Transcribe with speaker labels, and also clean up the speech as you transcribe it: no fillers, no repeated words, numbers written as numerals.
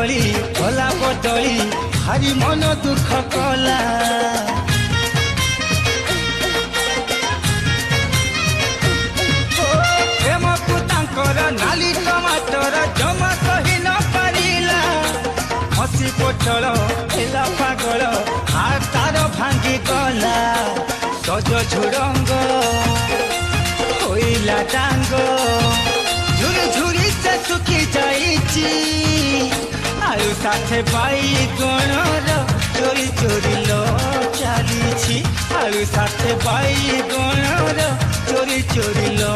Speaker 1: बदली भला बदली भारी मन दुख कला प्रेम को तांकर नाली टमाटर जमा कही न पारिला हसी पोटल हेला पागल हाथ तार भांगी गला सज झुरंग होइला डांग झुरी झुरी से सुखी जाइची आयु साथे बाई गणर चोरी चोरी लो चली आयु साथे बाई गणर चोरी चोरी लो